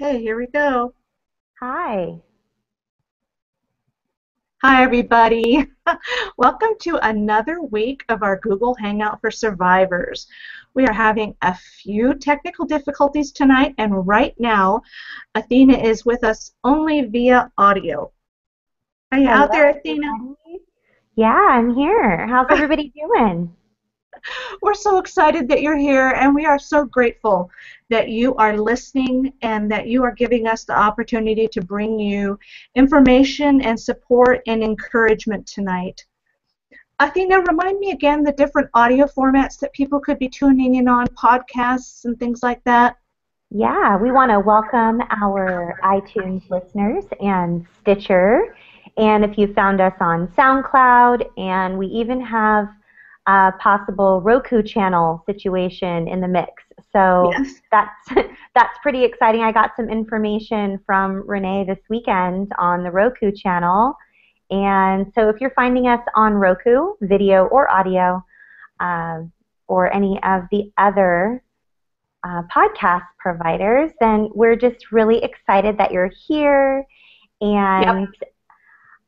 Okay, here we go. Hi. Hi, everybody. Welcome to another week of our Google Hangout for Survivors. We are having a few technical difficulties tonight, and right now, Athena is with us only via audio. Are you Hello, out there, Athena? everybody. Yeah, I'm here. How's everybody doing? We're so excited that you're here, and we are so grateful that you are listening and that you are giving us the opportunity to bring you information and support and encouragement tonight. Athena, remind me again the different audio formats that people could be tuning in on, podcasts and things like that. Yeah, we want to welcome our iTunes listeners and Stitcher. And if you found us on SoundCloud, and we even have a possible Roku channel situation in the mix. So Yes. that's that's pretty exciting. I got some information from Renee this weekend on the Roku channel. And so if you're finding us on Roku, video or audio, uh, or any of the other podcast providers, then we're just really excited that you're here, Yep.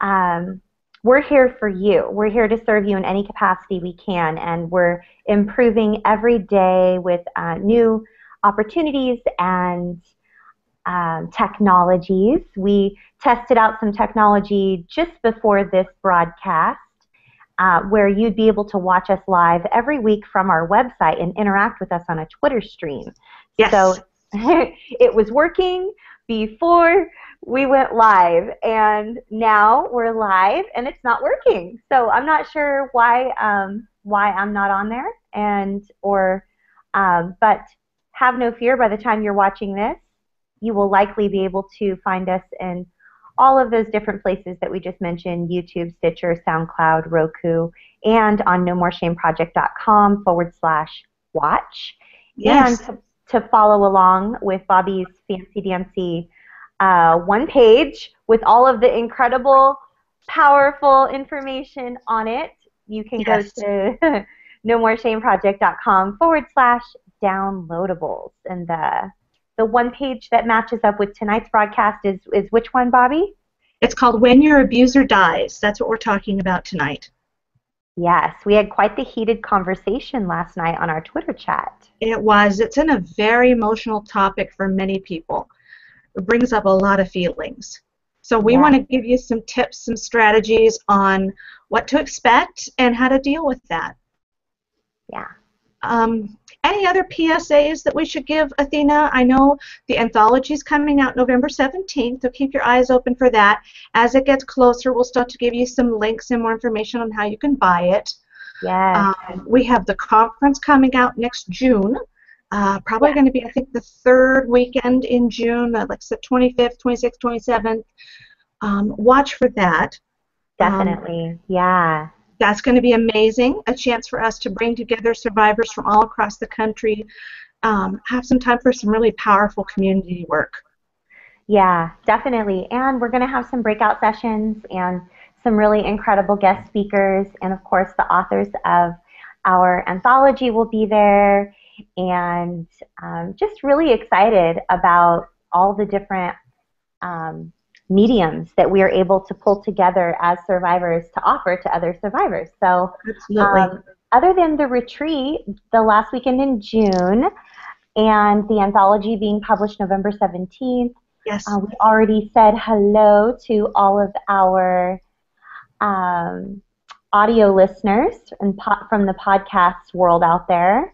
and we're here for you. We're here to serve you in any capacity we can, and we're improving every day with new opportunities and technologies. We tested out some technology just before this broadcast, where you'd be able to watch us live every week from our website and interact with us on a Twitter stream. Yes. So it was working before we went live, and now we're live and it's not working. So I'm not sure why I'm not on there, but have no fear. By the time you're watching this, you will likely be able to find us in all of those different places that we just mentioned: YouTube, Stitcher, SoundCloud, Roku, and on nomoreshameproject.com/watch. Yes. And to follow along with Bobby's Fancy Dancy one page with all of the incredible, powerful information on it, you can go Yes. to nomoreshameproject.com/downloadables. And the one page that matches up with tonight's broadcast is which one, Bobby? It's called When Your Abuser Dies. That's what we're talking about tonight. Yes, we had quite the heated conversation last night on our Twitter chat. It was. It's in a very emotional topic for many people. It brings up a lot of feelings. So we want to give you some tips, some strategies on what to expect and how to deal with that. Yeah. Any other PSAs that we should give, Athena? I know the anthology is coming out November 17th, so keep your eyes open for that. As it gets closer, we'll start to give you some links and more information on how you can buy it. Yes. We have the conference coming out next June. Probably going to be, I think, the third weekend in June, like the 25th, 26th, 27th. Watch for that. Definitely. Yeah. That's going to be amazing, a chance for us to bring together survivors from all across the country, have some time for some really powerful community work. Yeah, definitely. And we're going to have some breakout sessions and some really incredible guest speakers. And of course, the authors of our anthology will be there. And just really excited about all the different mediums that we are able to pull together as survivors to offer to other survivors. So other than the retreat, the last weekend in June, and the anthology being published November 17th, yes. We already said hello to all of our audio listeners and from the podcast world out there.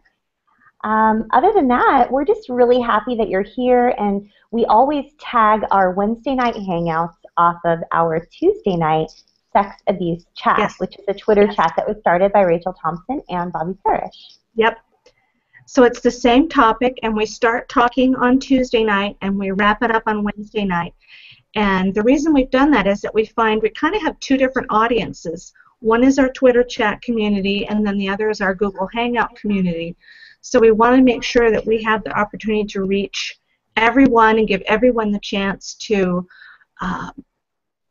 Other than that, we're just really happy that you're here, and we always tag our Wednesday night hangouts off of our Tuesday night sex abuse chat, which is a Twitter chat that was started by Rachel Thompson and Bobby Parrish. Yep. So it's the same topic, and we start talking on Tuesday night, and we wrap it up on Wednesday night. And the reason we've done that is that we find we kind of have two different audiences. One is our Twitter chat community, and then the other is our Google Hangout community. So we want to make sure that we have the opportunity to reach everyone and give everyone the chance to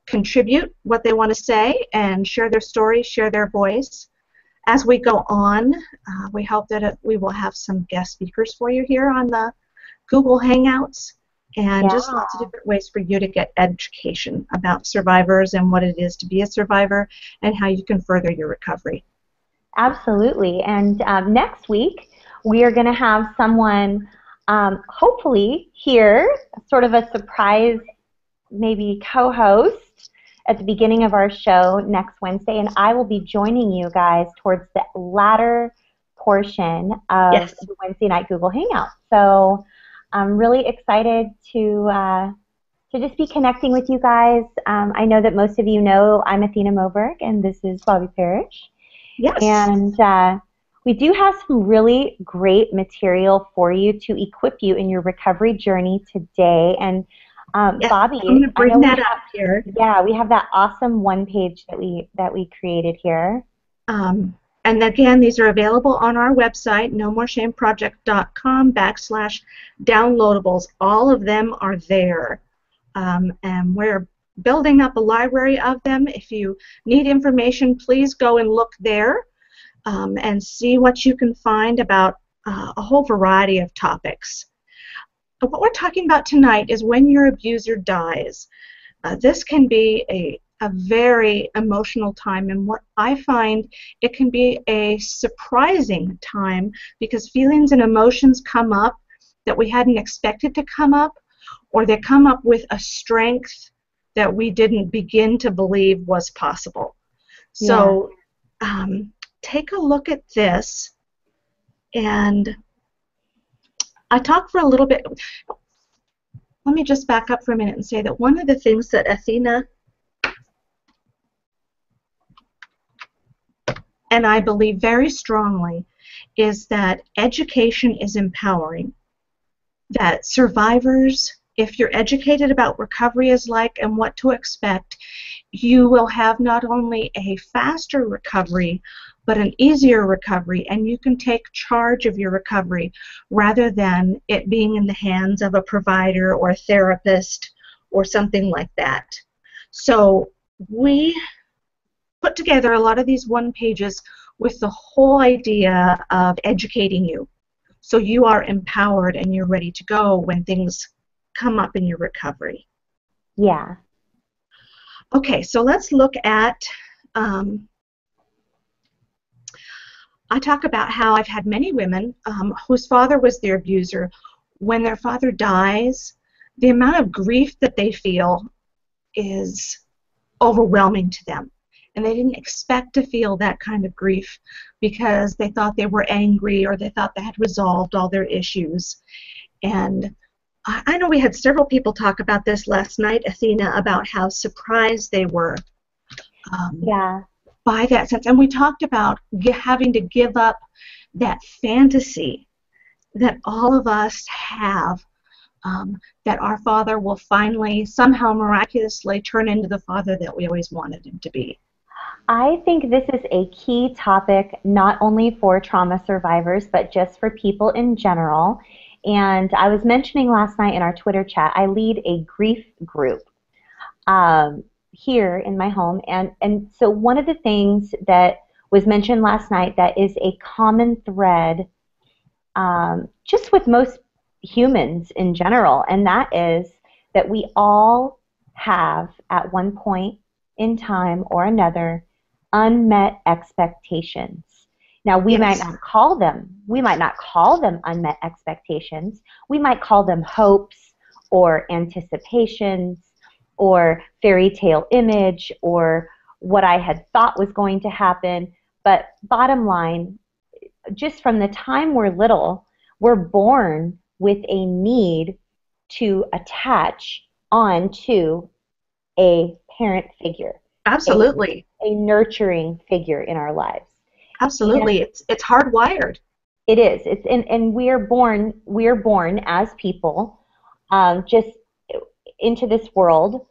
contribute what they want to say and share their story, share their voice. As we go on, we hope that we will have some guest speakers for you here on the Google Hangouts. and Yeah. just lots of different ways for you to get education about survivors and what it is to be a survivor and how you can further your recovery. Absolutely. And next week, we are going to have someone hopefully here, sort of a surprise, maybe co-host at the beginning of our show next Wednesday, and I will be joining you guys towards the latter portion of Yes. the Wednesday night Google Hangout. So I'm really excited to just be connecting with you guys. I know that most of you know I'm Athena Moberg, and this is Bobby Parrish. Yes. And we do have some really great material for you to equip you in your recovery journey today. And yes, Bobby, I'm going to bring that up here. Yeah, we have that awesome one page that we created here. And again, these are available on our website, nomoreshameproject.com/downloadables. All of them are there. And we're building up a library of them. If you need information, please go and look there and see what you can find about a whole variety of topics. What we're talking about tonight is when your abuser dies. This can be a very emotional time, and what I find, it can be a surprising time because feelings and emotions come up that we hadn't expected to come up, or they come up with a strength that we didn't begin to believe was possible. So take a look at this, and I talked for a little bit. Let me just back up for a minute and say that one of the things that Athena and I believe very strongly is that education is empowering. That survivors, if you're educated about what recovery is like and what to expect, you will have not only a faster recovery, but an easier recovery, and you can take charge of your recovery rather than it being in the hands of a provider or a therapist or something like that. So we put together a lot of these one pages with the whole idea of educating you, so you are empowered and you're ready to go when things come up in your recovery. Yeah. Okay, so let's look at, I talk about how I've had many women whose father was their abuser. When their father dies, the amount of grief that they feel is overwhelming to them. And they didn't expect to feel that kind of grief because they thought they were angry or they thought they had resolved all their issues. And I know we had several people talk about this last night, Athena, about how surprised they were by that sense. And we talked about having to give up that fantasy that all of us have, that our father will finally, somehow miraculously turn into the father that we always wanted him to be. I think this is a key topic not only for trauma survivors, but just for people in general. And I was mentioning last night in our Twitter chat, I lead a grief group here in my home. And so one of the things that was mentioned last night that is a common thread just with most humans in general, and that is that we all have at one point in time or another unmet expectations. Now we might not call them unmet expectations. We might call them hopes or anticipations or fairy tale image or what I had thought was going to happen. But bottom line, just from the time we're little, we're born with a need to attach onto a parent figure. Absolutely. A nurturing figure in our lives. Absolutely. And it's hardwired. It is. And we are born as people just into this world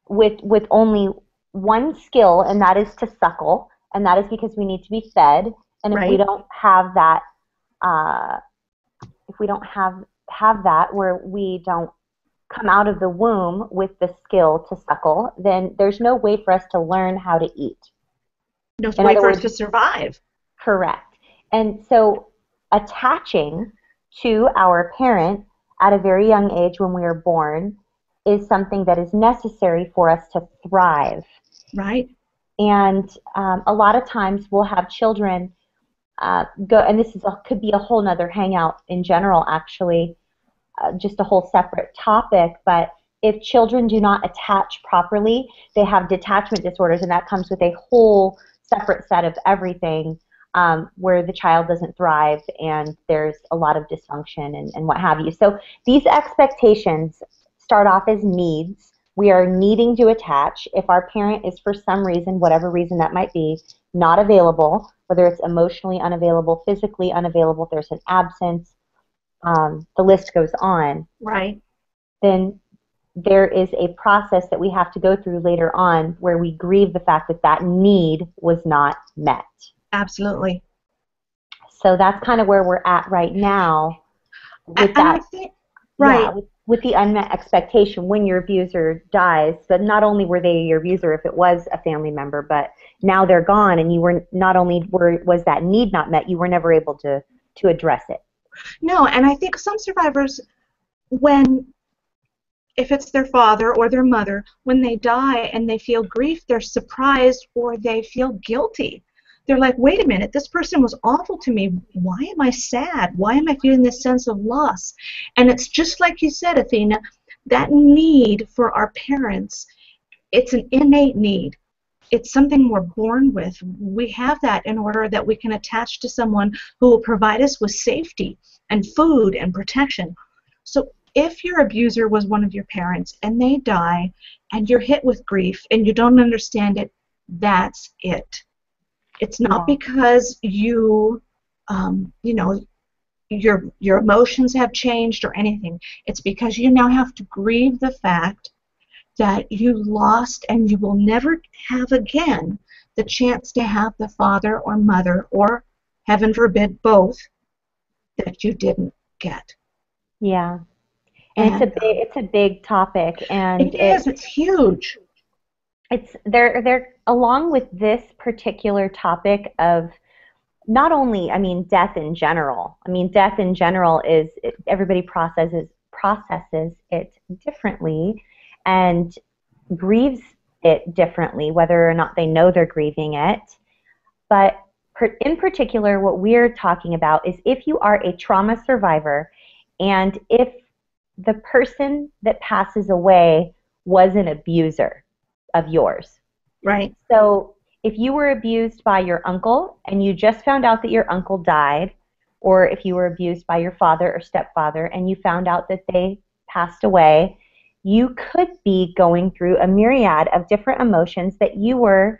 with only one skill, and that is to suckle, and that is because we need to be fed. And if we don't have that, where we don't come out of the womb with the skill to suckle, then there's no way for us to learn how to eat. No way for us to survive. Correct. And so attaching to our parent at a very young age when we are born is something that is necessary for us to thrive. Right. And a lot of times we'll have children go, and this could be a whole nother hangout in general, actually, just a whole separate topic, but if children do not attach properly, they have detachment disorders, and that comes with a whole separate set of everything where the child doesn't thrive and there's a lot of dysfunction and what have you. So these expectations start off as needs. We are needing to attach. If our parent is, for some reason, whatever reason that might be, not available, whether it's emotionally unavailable, physically unavailable, if there's an absence, the list goes on. Right. Then there is a process that we have to go through later on where we grieve the fact that that need was not met. Absolutely. So that's kind of where we're at right now with And that. I think, right. Yeah, with the unmet expectation when your abuser dies. But not only were they your abuser if it was a family member, but now they're gone, and you were not only was that need not met, you were never able to address it. No, and I think some survivors, if it's their father or their mother, when they die and they feel grief, they're surprised or they feel guilty. They're like, wait a minute, this person was awful to me. Why am I sad? Why am I feeling this sense of loss? And it's just like you said, Athena, that need for our parents, it's an innate need. It's something we're born with. We have that in order that we can attach to someone who will provide us with safety and food and protection. So if your abuser was one of your parents and they die and you're hit with grief and you don't understand it, that's it. It's not because your emotions have changed or anything. It's because you now have to grieve the fact that you lost and you will never have again the chance to have the father or mother, or heaven forbid both, that you didn't get. Yeah. And it's a big topic, and it's huge. It's they're along with this particular topic of not only, death in general. Death in general is everybody processes it differently and grieves it differently, whether or not they know they're grieving it. But in particular, what we're talking about is if you are a trauma survivor and if the person that passes away was an abuser of yours. Right. So if you were abused by your uncle and you just found out that your uncle died, or if you were abused by your father or stepfather and you found out that they passed away, you could be going through a myriad of different emotions that you were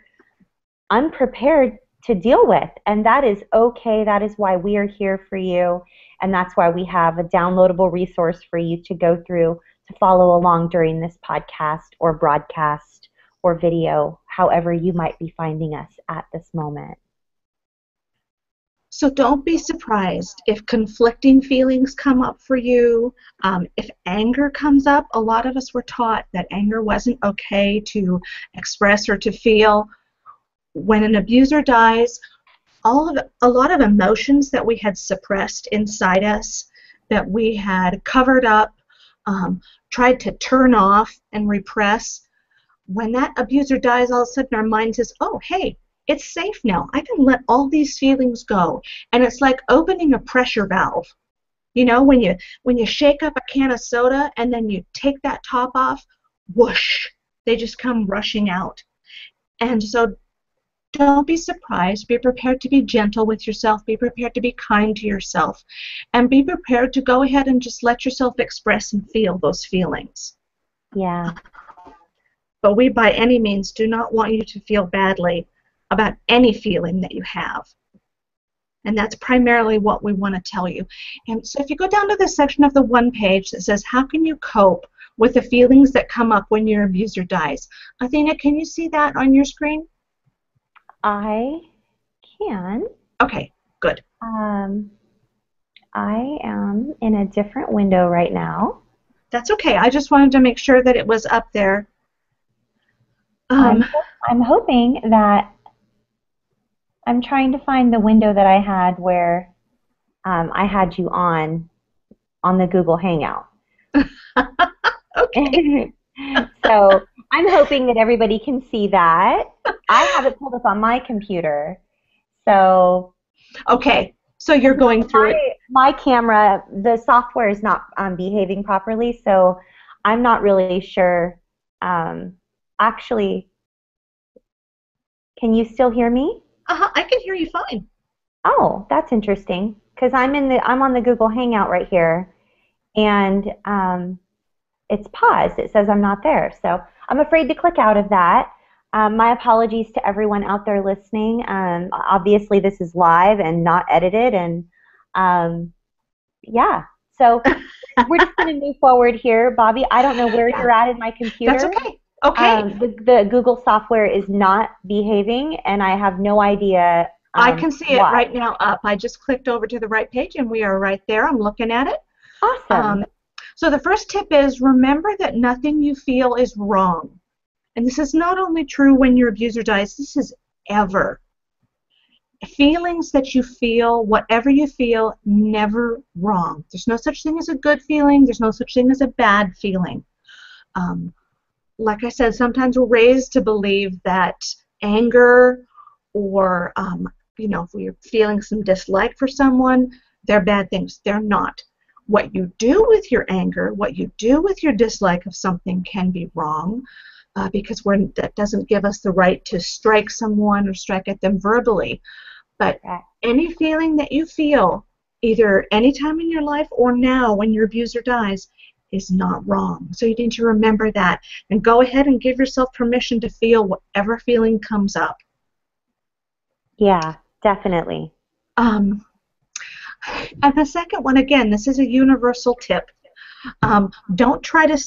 unprepared to deal with. And that is okay. That is why we are here for you. And that's why we have a downloadable resource for you to go through to follow along during this podcast or broadcast or video, however you might be finding us at this moment. So don't be surprised if conflicting feelings come up for you. If anger comes up, a lot of us were taught that anger wasn't okay to express or to feel. When an abuser dies, a lot of emotions that we had suppressed inside us, that we had covered up, tried to turn off and repress, when that abuser dies, all of a sudden our mind says, oh, hey, it's safe now. I can let all these feelings go. And it's like opening a pressure valve. You know, when you shake up a can of soda and then you take that top off, whoosh, they just come rushing out. And so don't be surprised. Be prepared to be gentle with yourself. Be prepared to be kind to yourself. And be prepared to go ahead and just let yourself express and feel those feelings. Yeah. But we, by any means, do not want you to feel badly about any feeling that you have. And that's primarily what we want to tell you. And so if you go down to the section of the one page that says, how can you cope with the feelings that come up when your abuser dies? Athena, can you see that on your screen? I can. Okay, good. I am in a different window right now. That's okay. I just wanted to make sure that it was up there. I'm hoping that I'm trying to find the window that I had where I had you on on the Google Hangout. Okay. So I'm hoping that everybody can see that. I have it pulled up on my computer. So Okay. So you're going through it. my camera, the software is not behaving properly, so I'm not really sure. Actually, can you still hear me? I can hear you fine. Oh, that's interesting. Because I'm on the Google Hangout right here, and it's paused. It says I'm not there, so I'm afraid to click out of that. My apologies to everyone out there listening. Obviously, this is live and not edited, and yeah. So we're just going to move forward here, Bobby. I don't know where you're at in my computer. That's okay. Okay. The Google software is not behaving, and I have no idea. I can see why. it right now up. I just clicked over to the right page, and we are right there. I'm looking at it. Awesome. So the first tip is remember that nothing you feel is wrong. And this is not only true when your abuser dies, this is ever. Feelings that you feel, whatever you feel, never wrong. There's no such thing as a good feeling. There's no such thing as a bad feeling. Like I said, sometimes we're raised to believe that anger or, if we're feeling some dislike for someone, they're bad things. They're not. What you do with your anger, what you do with your dislike of something can be wrong. Because that doesn't give us the right to strike someone or strike at them verbally. But any feeling that you feel, either any time in your life or now when your abuser dies, is not wrong. So you need to remember that and go ahead and give yourself permission to feel whatever feeling comes up. Yeah, definitely. And the second one, again, this is a universal tip. Don't try to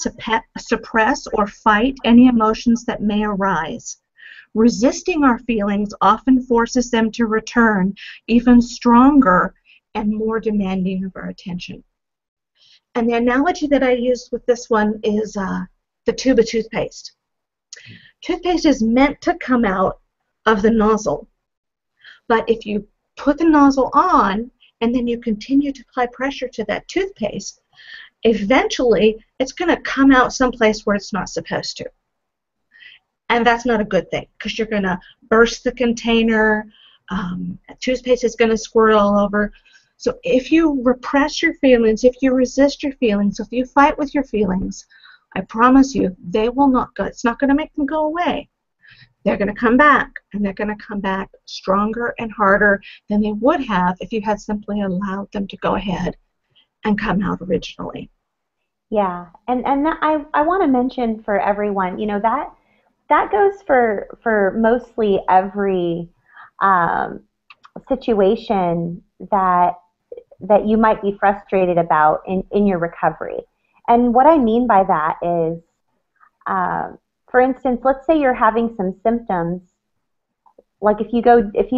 suppress or fight any emotions that may arise. Resisting our feelings often forces them to return even stronger and more demanding of our attention. And the analogy that I use with this one is the tube of toothpaste. Toothpaste is meant to come out of the nozzle, but if you put the nozzle on and then you continue to apply pressure to that toothpaste, eventually it's going to come out someplace where it's not supposed to. And that's not a good thing because you're going to burst the container, toothpaste is going to squirt all over. So if you repress your feelings, if you resist your feelings, if you fight with your feelings, I promise you they will not go. It's not going to make them go away. They're going to come back, and they're going to come back stronger and harder than they would have if you had simply allowed them to go ahead and come out originally. Yeah, and I want to mention for everyone, that goes for mostly every situation that you might be frustrated about in your recovery. And what I mean by that is, for instance, let's say you're having some symptoms. Like if you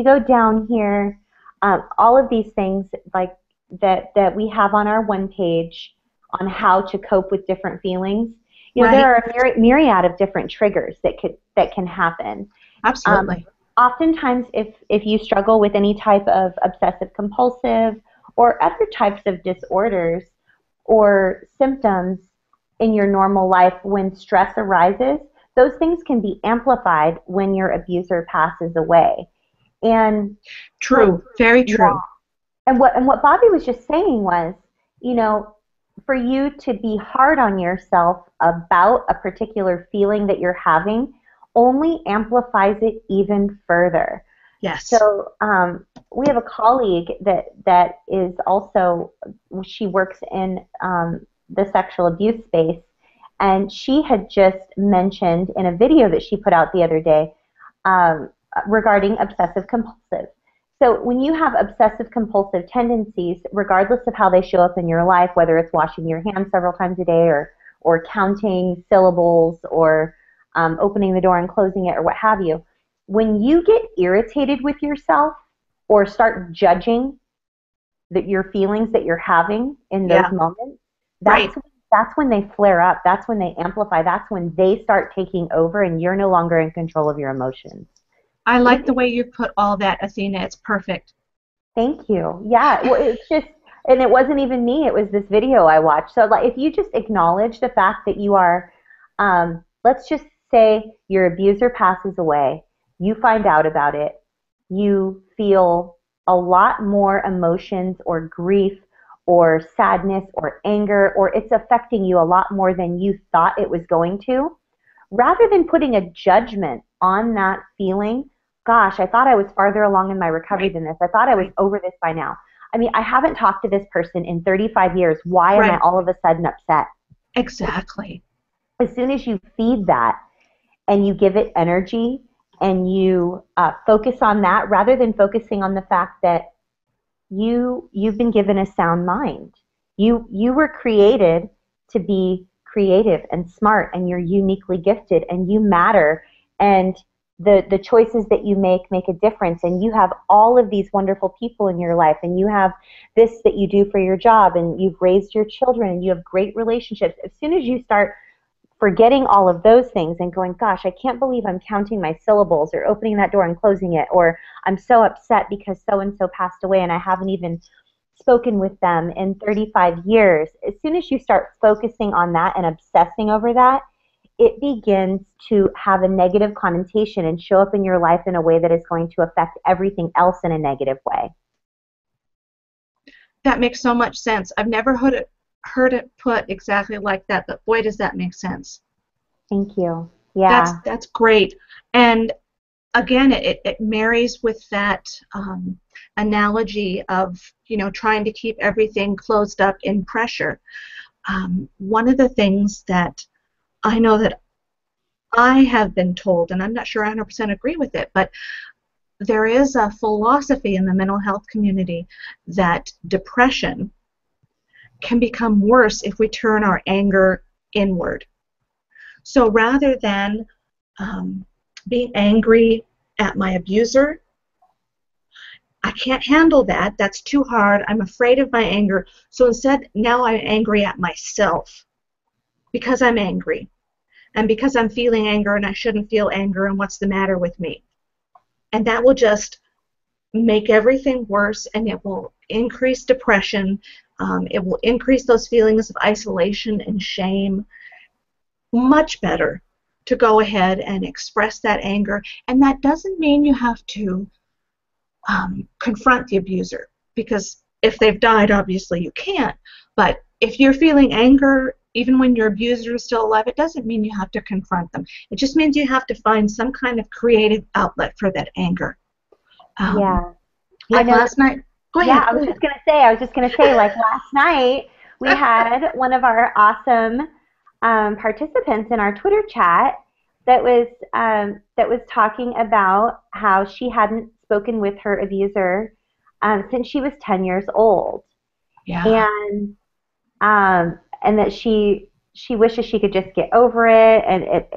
go down here, all of these things like that we have on our one page on how to cope with different feelings. Right. There are a myriad of different triggers that can happen. Absolutely. Oftentimes, if you struggle with any type of obsessive compulsive or other types of disorders or symptoms in your normal life, when stress arises, those things can be amplified when your abuser passes away. And true, very true. Yeah. And what Bobby was just saying was, for you to be hard on yourself about a particular feeling that you're having only amplifies it even further. Yes. So we have a colleague that is also, she works in the sexual abuse space, and she had just mentioned in a video that she put out the other day regarding obsessive compulsive. So when you have obsessive compulsive tendencies, regardless of how they show up in your life, whether it's washing your hands several times a day or counting syllables or opening the door and closing it or what have you, when you get irritated with yourself or start judging your feelings that you're having in those moments, that's when they flare up. That's when they amplify. That's when they start taking over and you're no longer in control of your emotions. I like the way you put all that, Athena. It's perfect. Thank you. Yeah, well, it's just, And it wasn't even me. It was this video I watched. So like, if you just acknowledge the fact that you are, let's just say your abuser passes away, you find out about it, you feel a lot more emotions or grief or sadness or anger, or it's affecting you a lot more than you thought it was going to. Rather than putting a judgment on that feeling, gosh, I thought I was farther along in my recovery than this. I thought I was over this by now. I mean, I haven't talked to this person in 35 years. Why am I all of a sudden upset? Exactly. As soon as you feed that and you give it energy and you focus on that rather than focusing on the fact that you've been given a sound mind. You were created to be creative and smart, and you're uniquely gifted, and you matter, and the choices that you make a difference, and you have all of these wonderful people in your life, and you have this that you do for your job, and you've raised your children, and you have great relationships. As soon as you start forgetting all of those things and going, gosh, I can't believe I'm counting my syllables or opening that door and closing it, or I'm so upset because so-and-so passed away and I haven't even spoken with them in 35 years. As soon as you start focusing on that and obsessing over that, it begins to have a negative connotation and show up in your life in a way that is going to affect everything else in a negative way. That makes so much sense. I've never heard it put exactly like that, but boy, does that make sense. Thank you. Yeah. That's great. And again, it marries with that analogy of, trying to keep everything closed up in pressure. One of the things that I know that I have been told, and I'm not sure I 100% agree with it, but there is a philosophy in the mental health community that depression can become worse if we turn our anger inward. So rather than being angry at my abuser, I can't handle that. That's too hard. I'm afraid of my anger. So instead, now I'm angry at myself because I'm angry and because I'm feeling anger and I shouldn't feel anger and what's the matter with me. And that will just make everything worse, and it will increase depression. It will increase those feelings of isolation and shame. Much better to go ahead and express that anger. And that doesn't mean you have to confront the abuser, because if they've died, obviously you can't. But if you're feeling anger, even when your abuser is still alive, it doesn't mean you have to confront them. It just means you have to find some kind of creative outlet for that anger. Yeah. Like last night. Go ahead. Yeah, I was just going to say, like last night, we had one of our awesome participants in our Twitter chat that was talking about how she hadn't spoken with her abuser since she was 10 years old. Yeah. And that she wishes she could just get over it. And it,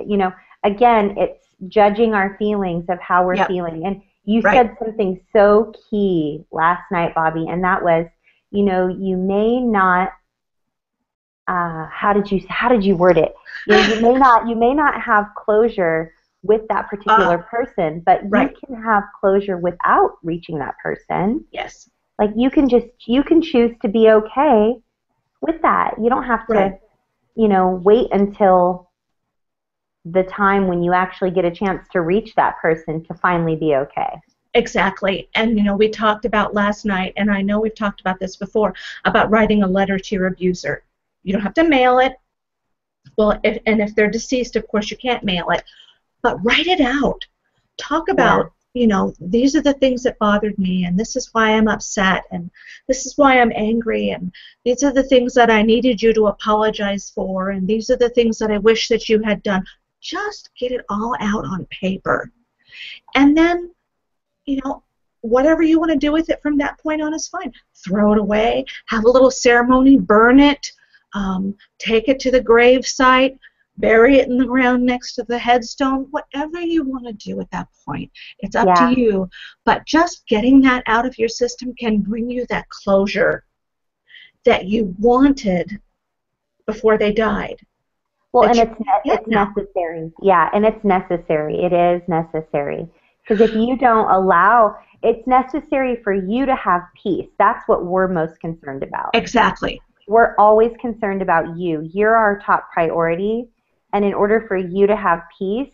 again, it's judging our feelings of how we're feeling. And you said something so key last night, Bobby, and that was, you may not. How did you word it? You may not have closure with that particular person, but you can have closure without reaching that person. Yes. Like you can choose to be okay with that. You don't have to, wait until the time when you actually get a chance to reach that person to finally be okay. Exactly. And, we talked about last night, and I know we've talked about this before, about writing a letter to your abuser. You don't have to mail it. Well, if they're deceased, of course, you can't mail it. But write it out. Talk about, these are the things that bothered me, and this is why I'm upset, and this is why I'm angry, and these are the things that I needed you to apologize for, and these are the things that I wish that you had done. Just get it all out on paper. And then, whatever you want to do with it from that point on is fine. Throw it away, have a little ceremony, burn it, take it to the grave site, bury it in the ground next to the headstone, whatever you want to do at that point. It's up to you. But just getting that out of your system can bring you that closure that you wanted before they died. Well, and it's necessary. Yeah, and it's necessary. It is necessary. Because if you don't allow, it's necessary for you to have peace. That's what we're most concerned about. Exactly. We're always concerned about you. You're our top priority. And in order for you to have peace,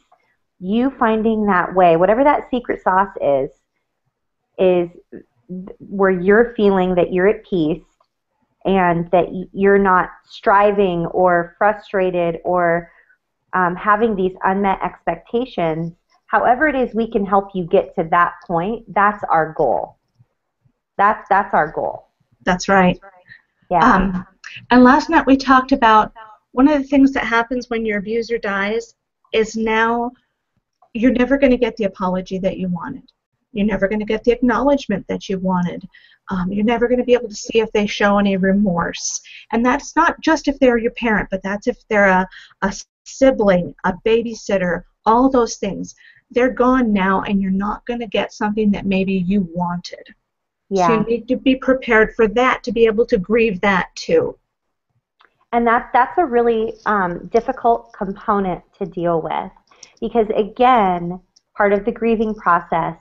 you finding that way, whatever that secret sauce is where you're feeling that you're at peace and that you're not striving or frustrated or having these unmet expectations. However it is we can help you get to that point, that's our goal. That's our goal. That's right. Yeah. And last night we talked about one of the things that happens when your abuser dies is now you're never going to get the apology that you wanted. You're never going to get the acknowledgement that you wanted. You're never going to be able to see if they show any remorse. And that's not just if they're your parent, but that's if they're a sibling, a babysitter, all those things. They're gone now, and you're not going to get something that maybe you wanted. Yeah. So you need to be prepared for that, to be able to grieve that too. And that's a really difficult component to deal with, because again, part of the grieving process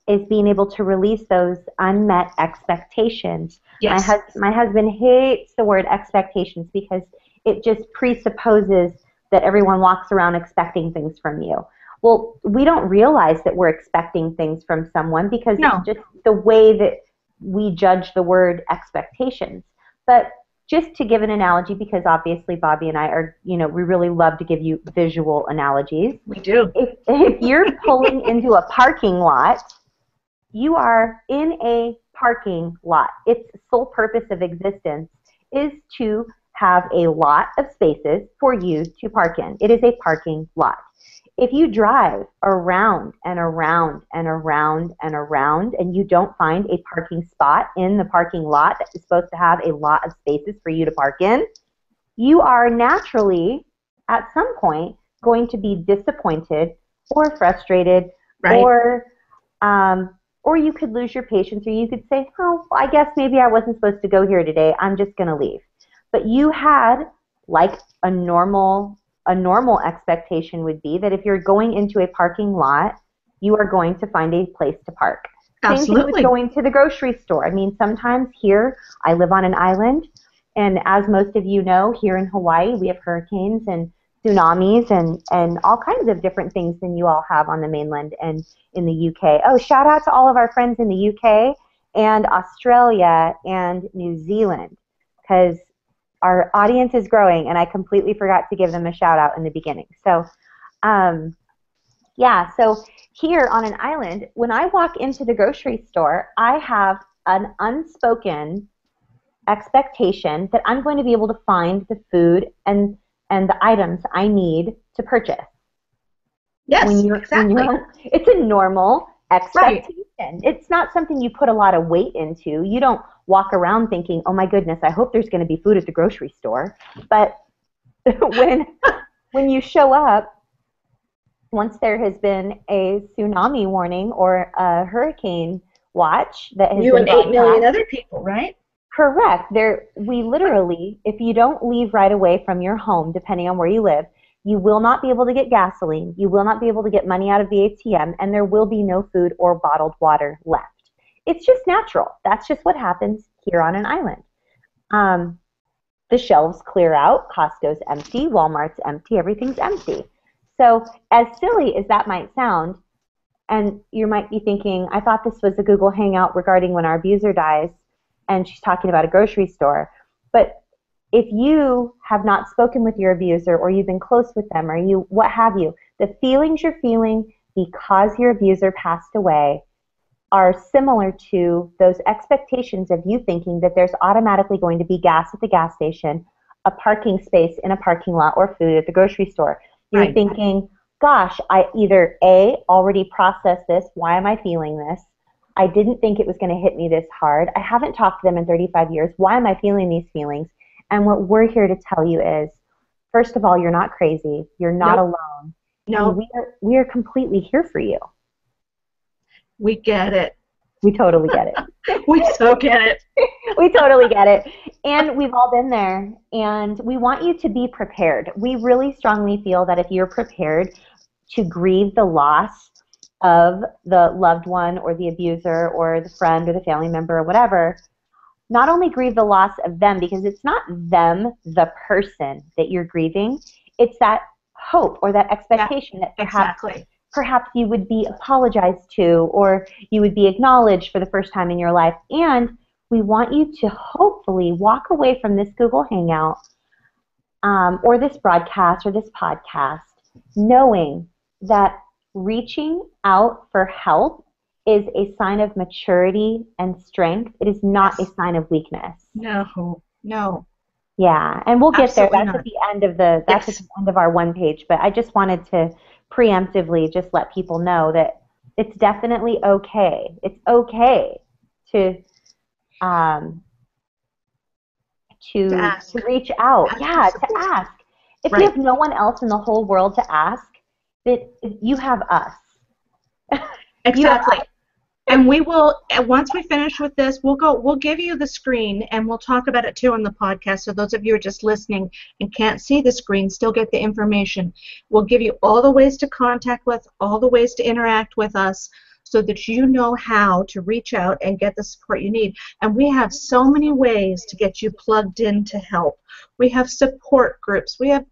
is being able to release those unmet expectations. Yes. My husband hates the word expectations because it just presupposes that everyone walks around expecting things from you. Well, we don't realize that we're expecting things from someone because it's just the way that we judge the word expectations. But just to give an analogy, because obviously Bobby and I are, we really love to give you visual analogies. We do. If you're pulling into a parking lot, you are in a parking lot. Its sole purpose of existence is to have a lot of spaces for you to park in. It is a parking lot. If you drive around and around and around and around and you don't find a parking spot in the parking lot that is supposed to have a lot of spaces for you to park in, you are naturally, at some point, going to be disappointed or frustrated, right. Or you could lose your patience, or you could say, oh, I guess maybe I wasn't supposed to go here today. I'm just going to leave. But you had, like a normal expectation would be that if you're going into a parking lot, you are going to find a place to park. Absolutely. Same thing with going to the grocery store. I mean, sometimes here, I live on an island, and as most of you know, here in Hawaii, we have hurricanes and tsunamis and all kinds of different things than you all have on the mainland and in the UK. Oh, shout out to all of our friends in the UK and Australia and New Zealand, because our audience is growing, and I completely forgot to give them a shout out in the beginning. So, so here on an island, when I walk into the grocery store, I have an unspoken expectation that I'm going to be able to find the food and the items I need to purchase. Yes, exactly. It's a normal expectation. Right. It's not something you put a lot of weight into. You don't walk around thinking, oh my goodness, I hope there's going to be food at the grocery store. But when you show up, once there has been a tsunami warning or a hurricane watch that has you been and 8 million other people, right? Correct. We literally, if you don't leave right away from your home, depending on where you live, you will not be able to get gasoline, you will not be able to get money out of the ATM, and there will be no food or bottled water left. It's just natural. That's just what happens here on an island. The shelves clear out, Costco's empty, Walmart's empty, everything's empty. So as silly as that might sound, and you might be thinking, I thought this was a Google Hangout regarding when our abuser dies, and she's talking about a grocery store. But if you have not spoken with your abuser, or you've been close with them, or what have you, the feelings you're feeling because your abuser passed away are similar to those expectations of you thinking that there's automatically going to be gas at the gas station, a parking space in a parking lot, or food at the grocery store. You're thinking, gosh, I either A, already processed this, why am I feeling this? I didn't think it was going to hit me this hard. I haven't talked to them in 35 years. Why am I feeling these feelings? And what we're here to tell you is, first of all, you're not crazy. You're not alone. No. And we are completely here for you. We get it. We totally get it. We so get it. We totally get it. And we've all been there. And we want you to be prepared. We really strongly feel that if you're prepared to grieve the loss of the loved one or the abuser or the friend or the family member or whatever, not only grieve the loss of them, because it's not them, the person that you're grieving, it's that hope or that expectation that perhaps you would be apologized to or you would be acknowledged for the first time in your life. And we want you to hopefully walk away from this Google Hangout or this broadcast or this podcast knowing that reaching out for help is a sign of maturity and strength. It is not a sign of weakness. No. Yeah, and we'll get there. Absolutely That's not. at the end of at the end of our one page. But I just wanted to preemptively just let people know that it's definitely okay. It's okay to reach out. To ask. If you have no one else in the whole world to ask, that you have us. Exactly. And we will, once we finish with this, we'll give you the screen and we'll talk about it too on the podcast. So those of you who are just listening and can't see the screen still get the information. We'll give you all the ways to contact with, all the ways to interact with us so that you know how to reach out and get the support you need. And we have so many ways to get you plugged in to help. We have support groups. We have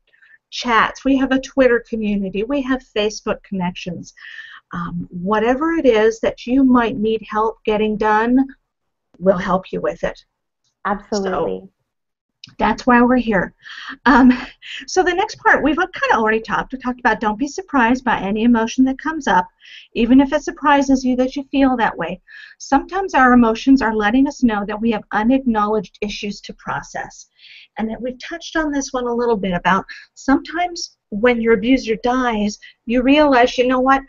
chats. We have a Twitter community. We have Facebook connections. Whatever it is that you might need help getting done, we'll help you with it. Absolutely. So that's why we're here. So the next part, we've kind of already talked. We talked about don't be surprised by any emotion that comes up, even if it surprises you that you feel that way. Sometimes our emotions are letting us know that we have unacknowledged issues to process. And that we've touched on this one a little bit about sometimes when your abuser dies, you realize, you know what?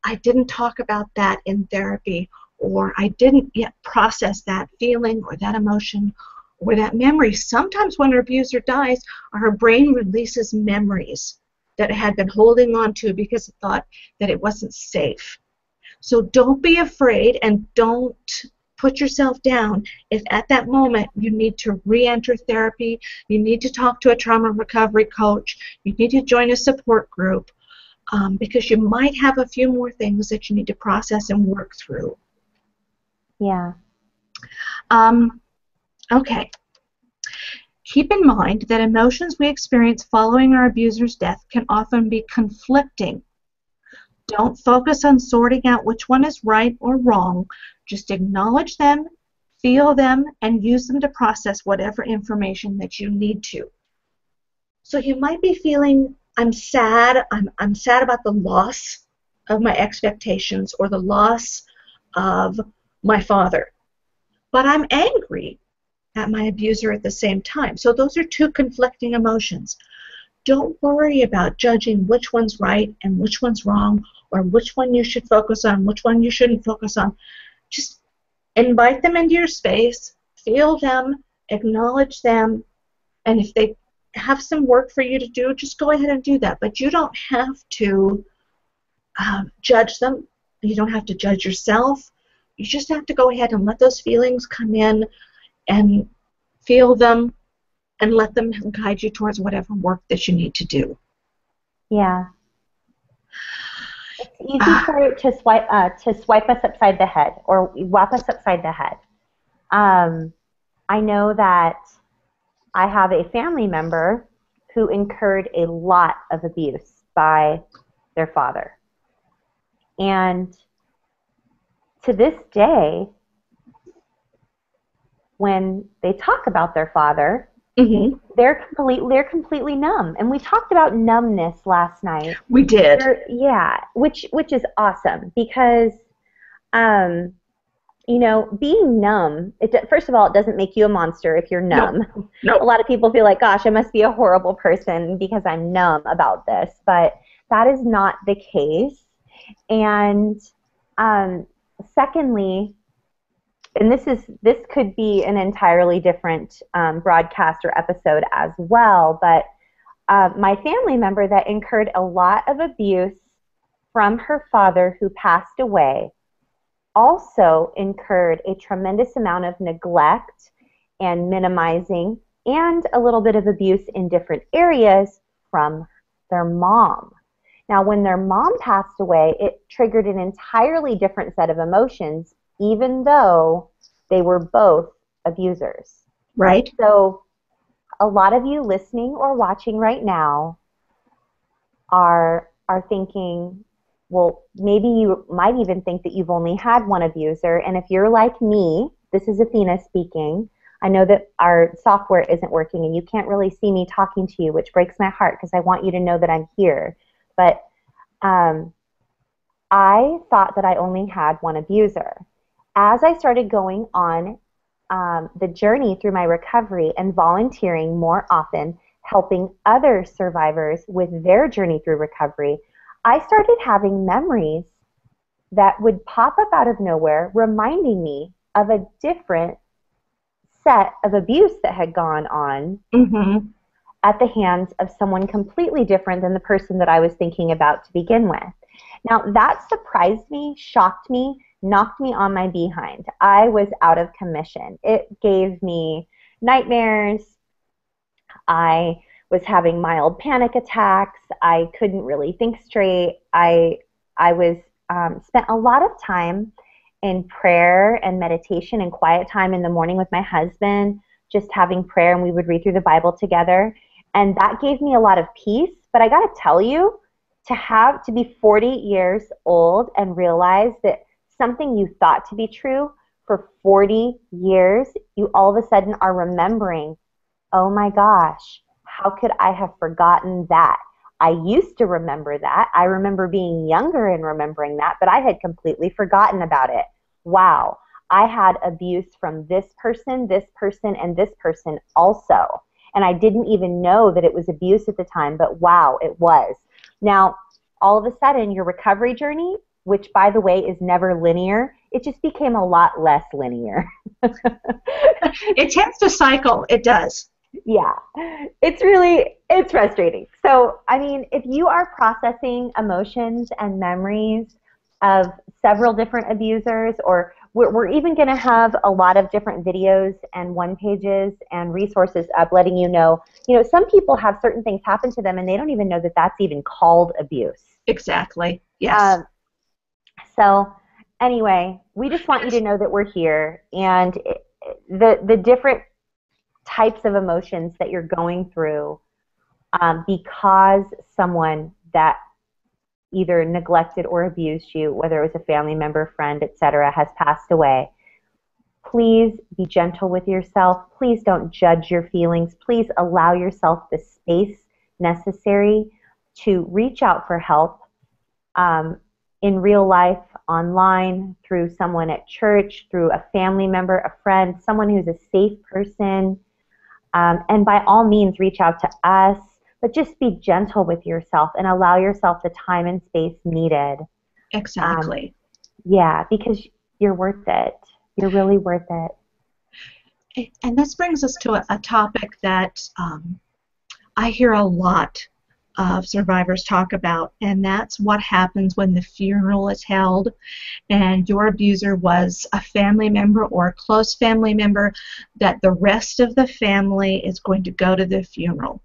I didn't talk about that in therapy, or I didn't yet process that feeling or that emotion or that memory. Sometimes when our abuser dies, our brain releases memories that it had been holding on to because it thought that it wasn't safe. So don't be afraid and don't put yourself down if at that moment you need to re-enter therapy, you need to talk to a trauma recovery coach, you need to join a support group. Because you might have a few more things that you need to process and work through. Yeah. Okay. Keep in mind that emotions we experience following our abuser's death can often be conflicting. Don't focus on sorting out which one is right or wrong. Just acknowledge them, feel them, and use them to process whatever information that you need to. So you might be feeling, I'm sad. I'm sad about the loss of my expectations or the loss of my father. But I'm angry at my abuser at the same time. So those are two conflicting emotions. Don't worry about judging which one's right and which one's wrong, or which one you should focus on, which one you shouldn't focus on. Just invite them into your space, feel them, acknowledge them, and if they have some work for you to do, just go ahead and do that. But you don't have to judge them. You don't have to judge yourself. You just have to go ahead and let those feelings come in and feel them and let them guide you towards whatever work that you need to do. Yeah. It's easy to swipe us upside the head or whap us upside the head. I know that I have a family member who incurred a lot of abuse by their father. And to this day, when they talk about their father, Mm-hmm. they're completely numb. And we talked about numbness last night. We did. Which is awesome because being numb, first of all, it doesn't make you a monster if you're numb. Nope. A lot of people feel like, gosh, I must be a horrible person because I'm numb about this. But that is not the case. And secondly, and this could be an entirely different broadcast or episode as well, but my family member that incurred a lot of abuse from her father who passed away also incurred a tremendous amount of neglect and minimizing and a little bit of abuse in different areas from their mom. Now, when their mom passed away, it triggered an entirely different set of emotions, even though they were both abusers. Right. So a lot of you listening or watching right now are thinking, well, maybe you might even think that you've only had one abuser. And if you're like me, this is Athena speaking. I know that our software isn't working and you can't really see me talking to you, which breaks my heart because I want you to know that I'm here. But I thought that I only had one abuser. As I started going on the journey through my recovery and volunteering more often, helping other survivors with their journey through recovery, I started having memories that would pop up out of nowhere, reminding me of a different set of abuse that had gone on at the hands of someone completely different than the person that I was thinking about to begin with. Now, that surprised me, shocked me, knocked me on my behind. I was out of commission. It gave me nightmares. I was having mild panic attacks. I couldn't really think straight. I was spent a lot of time in prayer and meditation and quiet time in the morning with my husband, just having prayer, and we would read through the Bible together. And that gave me a lot of peace. But I got to tell you, to be 40 years old and realize that something you thought to be true for 40 years, you all of a sudden are remembering, oh my gosh, how could I have forgotten that? I used to remember that. I remember being younger and remembering that, but I had completely forgotten about it. Wow, I had abuse from this person, and this person also. And I didn't even know that it was abuse at the time, but wow, it was. Now, all of a sudden, your recovery journey, which, by the way, is never linear, it just became a lot less linear. It tends to cycle. It does. Yeah. It's frustrating. So, I mean, if you are processing emotions and memories of several different abusers, or we're even going to have a lot of different videos and one-pages and resources up letting you know, some people have certain things happen to them and they don't even know that that's even called abuse. Exactly. Yes. So anyway, we just want you to know that we're here, and the different types of emotions that you're going through because someone that either neglected or abused you, whether it was a family member, friend, etc., has passed away. Please be gentle with yourself. Please don't judge your feelings. Please allow yourself the space necessary to reach out for help in real life, online, through someone at church, through a family member, a friend, someone who's a safe person. And by all means, reach out to us. But just be gentle with yourself and allow yourself the time and space needed. Exactly. Yeah, because you're worth it. You're really worth it. And this brings us to a topic that I hear a lot of survivors talk about, and that's what happens when the funeral is held and your abuser was a family member or a close family member, that the rest of the family is going to go to the funeral.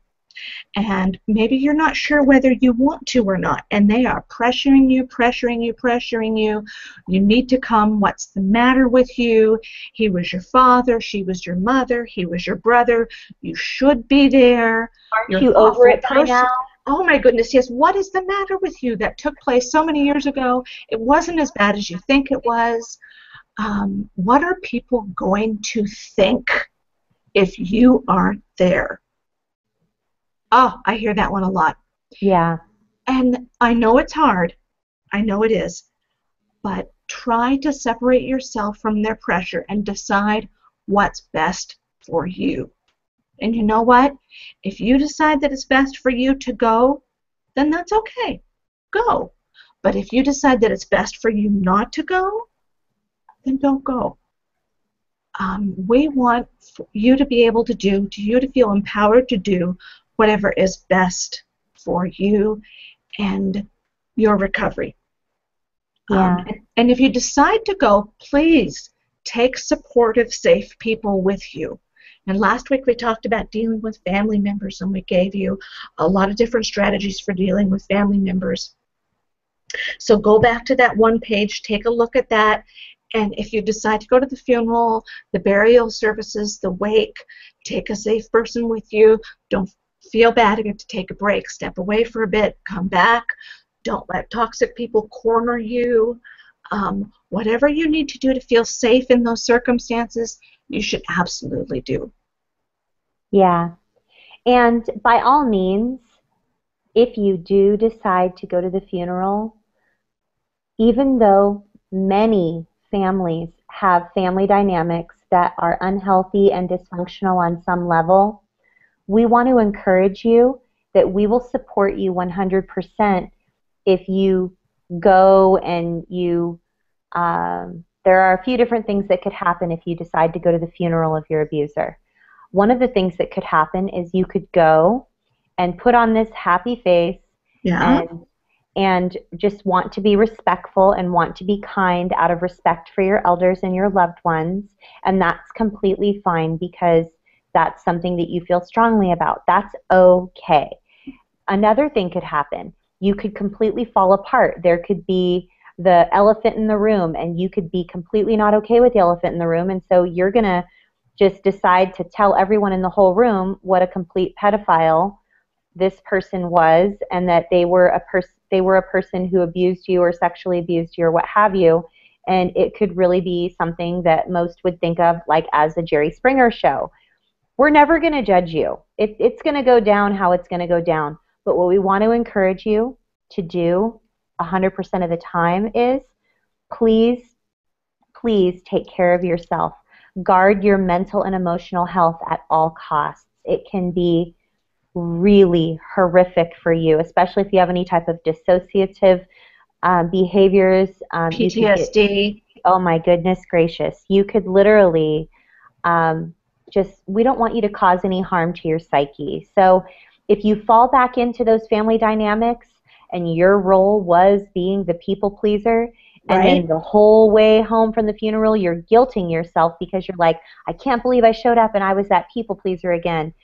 And maybe you're not sure whether you want to or not, and they are pressuring you. You need to come. What's the matter with you? He was your father. She was your mother. He was your brother. You should be there. Aren't you over it by now? Oh my goodness, yes. What is the matter with you? That took place so many years ago. It wasn't as bad as you think it was. What are people going to think if you aren't there? Oh, I hear that one a lot. Yeah. And I know it's hard. I know it is. But try to separate yourself from their pressure and decide what's best for you. And you know what? If you decide that it's best for you to go, then that's okay. Go. But if you decide that it's best for you not to go, then don't go. We want you to be able to do, you to feel empowered to do whatever is best for you and your recovery. Yeah. And if you decide to go, please take supportive, safe people with you. And last week we talked about dealing with family members, and we gave you a lot of different strategies for dealing with family members. So go back to that one page, take a look at that, and if you decide to go to the funeral, the burial services, the wake, take a safe person with you. Don't feel bad if you have to take a break. Step away for a bit, come back. Don't let toxic people corner you. Whatever you need to do to feel safe in those circumstances, you should absolutely do. Yeah. And by all means, if you do decide to go to the funeral, even though many families have family dynamics that are unhealthy and dysfunctional on some level, we want to encourage you that we will support you 100% if you go and you, there are a few different things that could happen if you decide to go to the funeral of your abuser. One of the things that could happen is you could go and put on this happy face and just want to be respectful and want to be kind out of respect for your elders and your loved ones, and that's completely fine because that's something that you feel strongly about. That's okay. Another thing could happen. You could completely fall apart. There could be the elephant in the room, and you could be completely not okay with the elephant in the room, and so you're going to just decide to tell everyone in the whole room what a complete pedophile this person was, and that they were a person who abused you or sexually abused you or what have you. And it could really be something that most would think of like as a Jerry Springer show. We're never going to judge you. It's going to go down how it's going to go down. But what we want to encourage you to do 100% of the time is please, please take care of yourself. Guard your mental and emotional health at all costs. It can be really horrific for you, especially if you have any type of dissociative behaviors. PTSD. Oh my goodness gracious. You could literally we don't want you to cause any harm to your psyche. So if you fall back into those family dynamics and your role was being the people pleaser, and then the whole way home from the funeral, you're guilting yourself because you're like, I can't believe I showed up and I was that people pleaser again.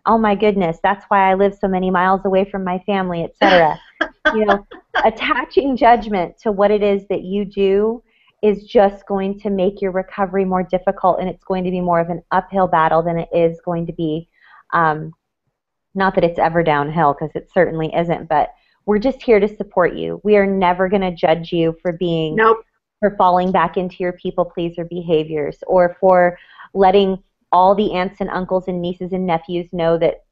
Oh my goodness, that's why I live so many miles away from my family, etc. Attaching judgment to what it is that you do is just going to make your recovery more difficult, and it's going to be more of an uphill battle than it is going to be, not that it's ever downhill, because it certainly isn't, but we're just here to support you. We are never going to judge you for for falling back into your people pleaser behaviors, or for letting all the aunts and uncles and nieces and nephews know that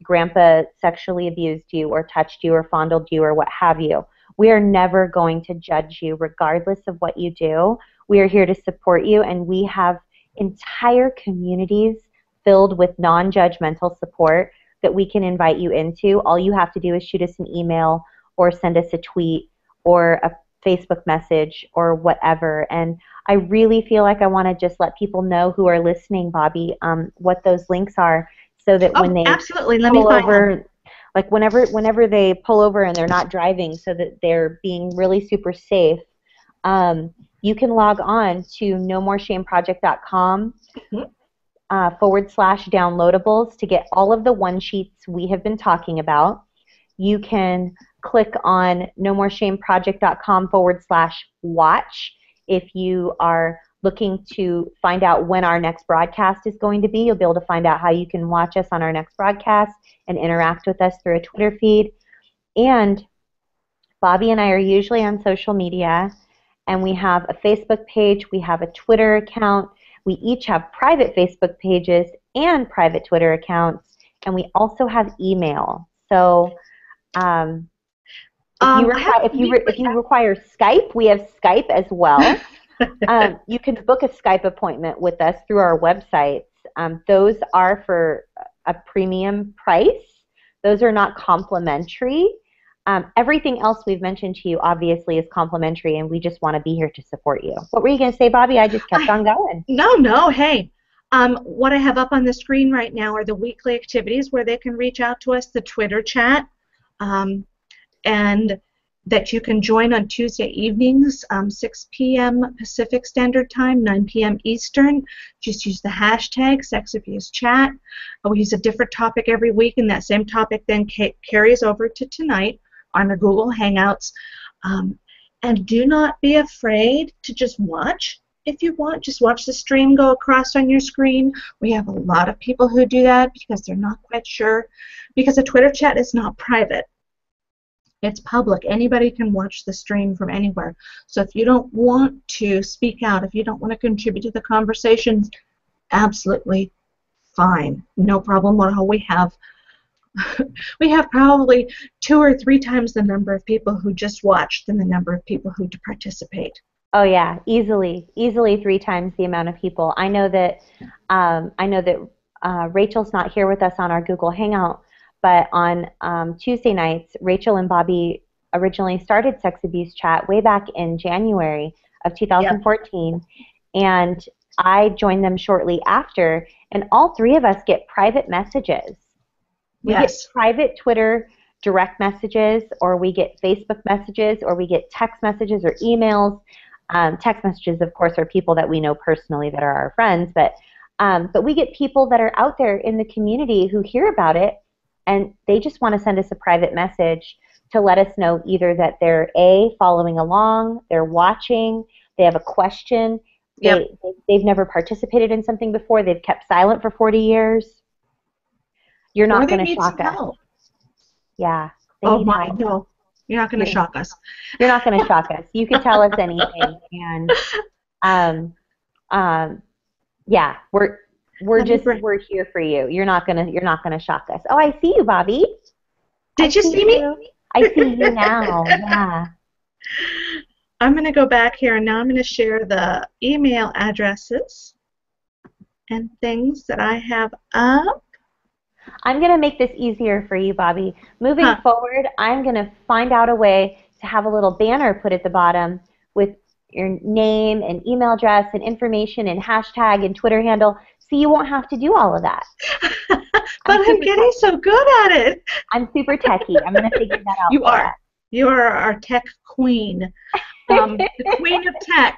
grandpa sexually abused you or touched you or fondled you or what have you. We are never going to judge you regardless of what you do. We are here to support you, and we have entire communities filled with non-judgmental support that we can invite you into. All you have to do is shoot us an email or send us a tweet or a Facebook message or whatever. And I really feel like I want to just let people know who are listening, Bobby, what those links are, so that when they pull over, like whenever they pull over and they're not driving, so that they're being really super safe, you can log on to nomoreshameproject.com /downloadables to get all of the one sheets we have been talking about. You can click on nomoreshameproject.com /watch if you are looking to find out when our next broadcast is going to be. You'll be able to find out how you can watch us on our next broadcast and interact with us through a Twitter feed. And Bobby and I are usually on social media, and we have a Facebook page, we have a Twitter account, we each have private Facebook pages and private Twitter accounts, and we also have email. So if you require Skype, we have Skype as well. You can book a Skype appointment with us through our websites. Those are for a premium price. Those are not complimentary. Everything else we've mentioned to you obviously is complimentary, and we just want to be here to support you. What were you going to say, Bobby? I just kept on going. No, hey. What I have up on the screen right now are the weekly activities where they can reach out to us, the Twitter chat, and that you can join on Tuesday evenings, 6 p.m. Pacific Standard Time, 9 p.m. Eastern. Just use the hashtag #SexAbuseChat. We use a different topic every week, and that same topic then carries over to tonight, on our Google Hangouts. And do not be afraid to just watch. If you want, just watch the stream go across on your screen. We have a lot of people who do that because they're not quite sure. Because a Twitter chat is not private. It's public. Anybody can watch the stream from anywhere. So if you don't want to speak out, if you don't want to contribute to the conversations, absolutely fine. No problem at all. We have probably 2 or 3 times the number of people who just watch than the number of people who participate. Oh yeah, easily 3 times the amount of people. I know that Rachel's not here with us on our Google Hangout, but on Tuesday nights, Rachel and Bobby originally started Sex Abuse Chat way back in January of 2014, yep. And I joined them shortly after, and all 3 of us get private messages. We get private Twitter direct messages, or we get Facebook messages, or we get text messages or emails. Text messages, of course, are people that we know personally that are our friends, but we get people that are out there in the community who hear about it, and they just want to send us a private message to let us know either that they're following along, they're watching, they have a question, they've never participated in something before, they've kept silent for 40 years. You're not going to shock us. Yeah. Oh my, no. You're not going to shock us. You're not going to shock us. You can tell us anything, and yeah, we're here for you. You're not gonna shock us. Oh, I see you, Bobby. Did you see me? I see you now. Yeah. I'm going to go back here, and now I'm going to share the email addresses and things that I have up. I'm going to make this easier for you, Bobby. Moving forward, I'm going to find out a way to have a little banner put at the bottom with your name and email address and information and hashtag and Twitter handle, so you won't have to do all of that. But I'm getting so good at it. I'm super techie. I'm going to figure that out. You are. You are our tech queen. The queen of tech.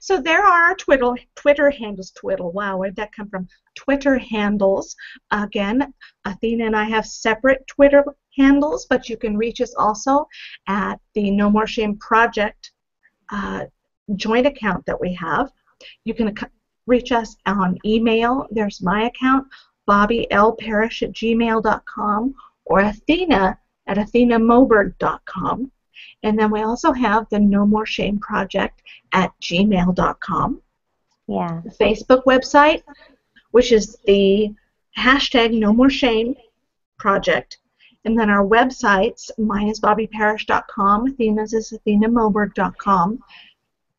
So there are our Twitter handles. Wow, where did that come from? Twitter handles. Again, Athena and I have separate Twitter handles, but you can reach us also at the No More Shame Project joint account that we have. You can reach us on email. There's my account, bobbylparish@gmail.com, or Athena at athenamoberg.com. And then we also have the No More Shame Project at gmail.com. Yeah. The Facebook website, which is the hashtag No More Shame Project. And then our websites, mine is bobbyparish.com, Athena's is athenamoberg.com,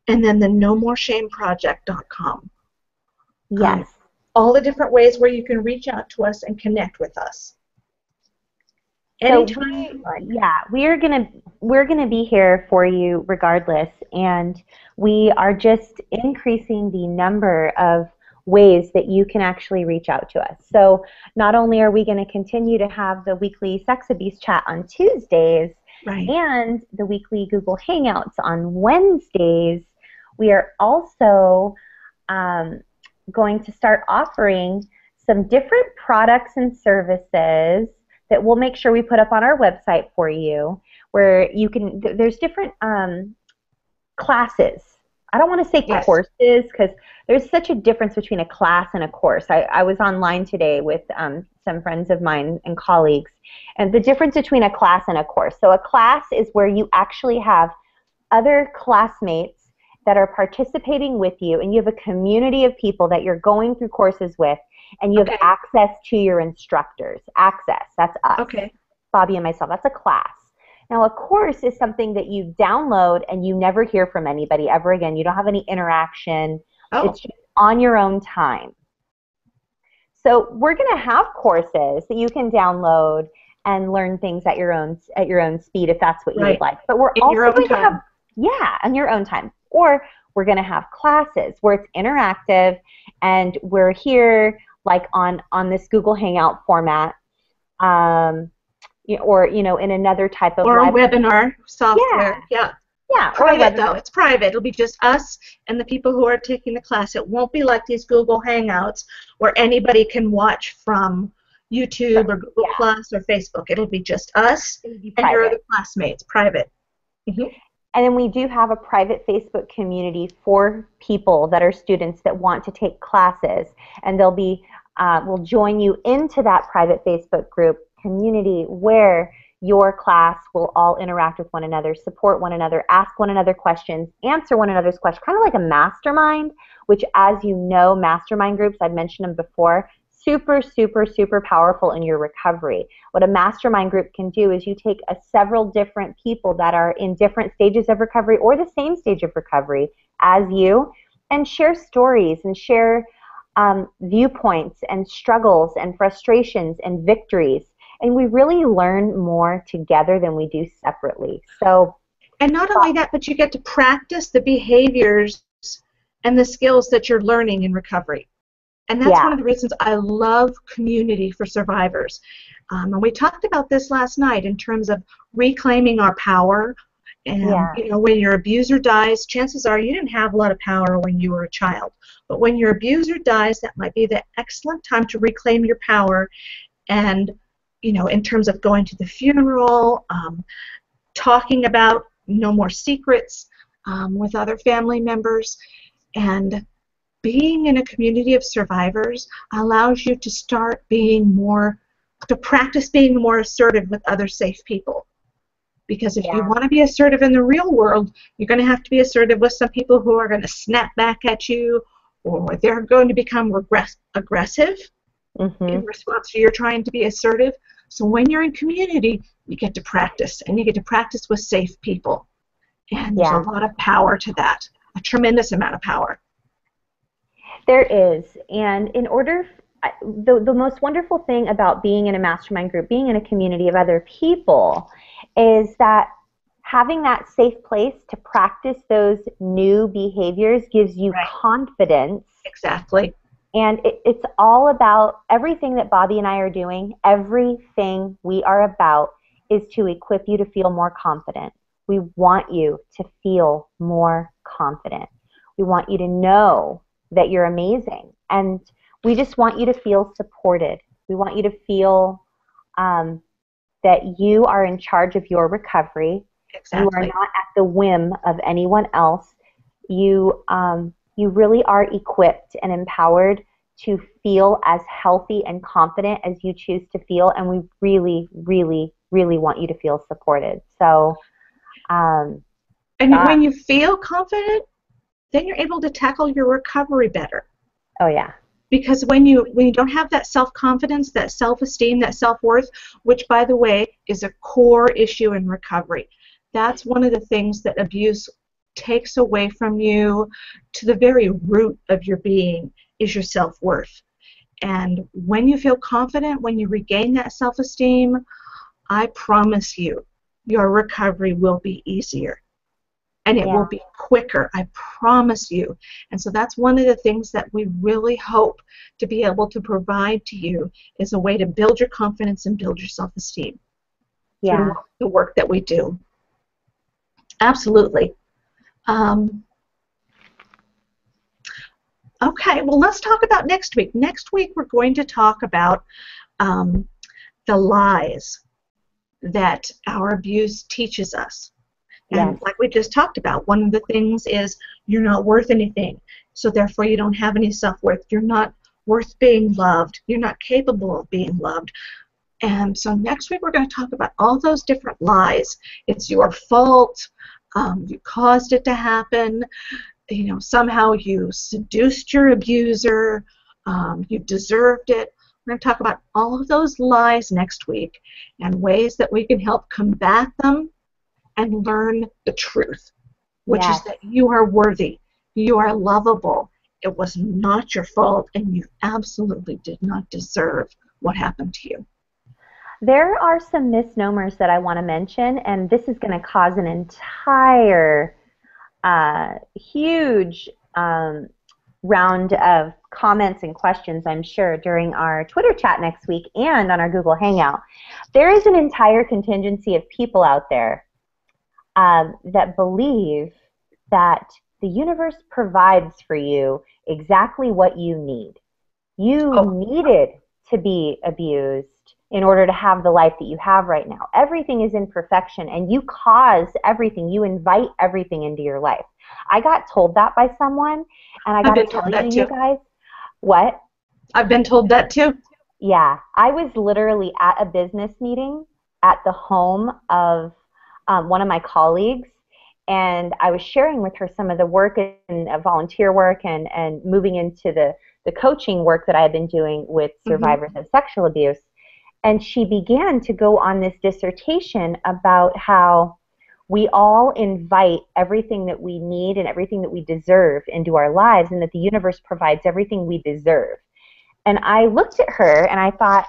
and then the nomore-shame-project.com. Yes. All the different ways where you can reach out to us and connect with us. Anytime. We're gonna be here for you regardless, and we are just increasing the number of ways that you can actually reach out to us. So not only are we going to continue to have the weekly Sex Abuse Chat on Tuesdays, right, and the weekly Google Hangouts on Wednesdays, we are also going to start offering some different products and services that we'll make sure we put up on our website for you, where you can, there's different classes. I don't want to say courses, because there's such a difference between a class and a course. I was online today with some friends of mine and colleagues, and the difference between a class and a course. So a class is where you actually have other classmates that are participating with you, and you have a community of people that you're going through courses with, and you have access to your instructors. Access, that's us. Okay. Bobby and myself, that's a class. Now, a course is something that you download and you never hear from anybody ever again. You don't have any interaction. It's just on your own time. So we're going to have courses that you can download and learn things at your own speed if that's what you would like. But we're also going to have, on your own time. Or we're going to have classes where it's interactive, and we're here like on this Google Hangout format. Or in another type of or a webinar software. Yeah. Private though. It's private. It'll be just us and the people who are taking the class. It won't be like these Google Hangouts where anybody can watch from YouTube or Google Yeah, Plus or Facebook. It'll be just us it would be and your private. other classmates, private. Mhm. And then we do have a private Facebook community for people that are students that want to take classes, and we'll join you into that private Facebook group community where your class will all interact with one another, support one another, ask one another questions, answer one another's questions, kind of like a mastermind, which, as you know, mastermind groups, I've mentioned them before, super, super, super powerful in your recovery. What a mastermind group can do is you take several different people that are in different stages of recovery or the same stage of recovery as you, and share stories and share viewpoints and struggles and frustrations and victories. And we really learn more together than we do separately. So, and not only that, but you get to practice the behaviors and the skills that you're learning in recovery. And that's one of the reasons I love community for survivors. And we talked about this last night in terms of reclaiming our power. And when your abuser dies, chances are you didn't have a lot of power when you were a child. But when your abuser dies, that might be the excellent time to reclaim your power. And in terms of going to the funeral, talking about no more secrets with other family members, and being in a community of survivors allows you to practice being more assertive with other safe people. Because if you want to be assertive in the real world, you're going to have to be assertive with some people who are going to snap back at you, or they're going to become aggressive in response to your trying to be assertive. So when you're in community, you get to practice, and you get to practice with safe people. And there's a lot of power to that, a tremendous amount of power. There is. And the most wonderful thing about being in a mastermind group, being in a community of other people, is that having that safe place to practice those new behaviors gives you confidence. Exactly. And it's all about everything that Bobby and I are doing. Everything we are about is to equip you to feel more confident. We want you to feel more confident. We want you to know that you're amazing. And we just want you to feel supported. We want you to feel that you are in charge of your recovery. Exactly. You are not at the whim of anyone else. You really are equipped and empowered to feel as healthy and confident as you choose to feel, and we really, really, really want you to feel supported. So, and when you feel confident, then you're able to tackle your recovery better. Oh yeah. Because when you don't have that self-confidence, that self-esteem, that self-worth, which, by the way, is a core issue in recovery, that's one of the things that abuse takes away from you to the very root of your being, is your self-worth. And when you feel confident, when you regain that self-esteem, I promise you, your recovery will be easier. And it will be quicker, I promise you. And so that's one of the things that we really hope to be able to provide to you, is a way to build your confidence and build your self-esteem through the work that we do. Absolutely. Okay, well, let's talk about next week. Next week we're going to talk about the lies that our abuse teaches us. And like we just talked about, one of the things is you're not worth anything, so therefore you don't have any self-worth. You're not worth being loved. You're not capable of being loved. And so next week we're going to talk about all those different lies. It's your fault. You caused it to happen. Somehow you seduced your abuser. You deserved it. We're going to talk about all of those lies next week and ways that we can help combat them and learn the truth, which is that you are worthy, you are lovable, it was not your fault, and you absolutely did not deserve what happened to you. There are some misnomers that I want to mention, and this is going to cause an entire huge round of comments and questions, I'm sure, during our Twitter chat next week and on our Google Hangout. There is an entire contingency of people out there that believe that the universe provides for you exactly what you need. You needed to be abused in order to have the life that you have right now. Everything is imperfection, and you cause everything. You invite everything into your life. I got told that by someone, and I got to tell you guys, what? I've been told that too. Yeah, I was literally at a business meeting at the home of one of my colleagues, and I was sharing with her some of the work and volunteer work and moving into the coaching work that I had been doing with survivors of sexual abuse. And she began to go on this dissertation about how we all invite everything that we need and everything that we deserve into our lives, and that the universe provides everything we deserve. And I looked at her and I thought,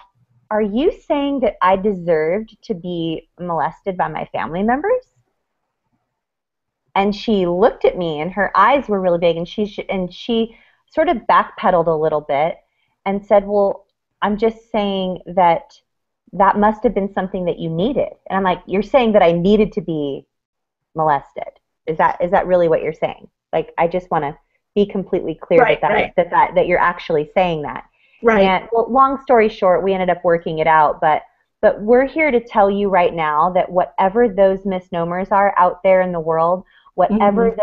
are you saying that I deserved to be molested by my family members? And she looked at me, and her eyes were really big, and she sort of backpedaled a little bit and said, well, I'm just saying that that must have been something that you needed. And I'm like, you're saying that I needed to be molested? Is that really what you're saying? Like, I just want to be completely clear that you're actually saying that. Right. And, well, long story short, we ended up working it out, but we're here to tell you right now that whatever those misnomers are out there in the world, whatever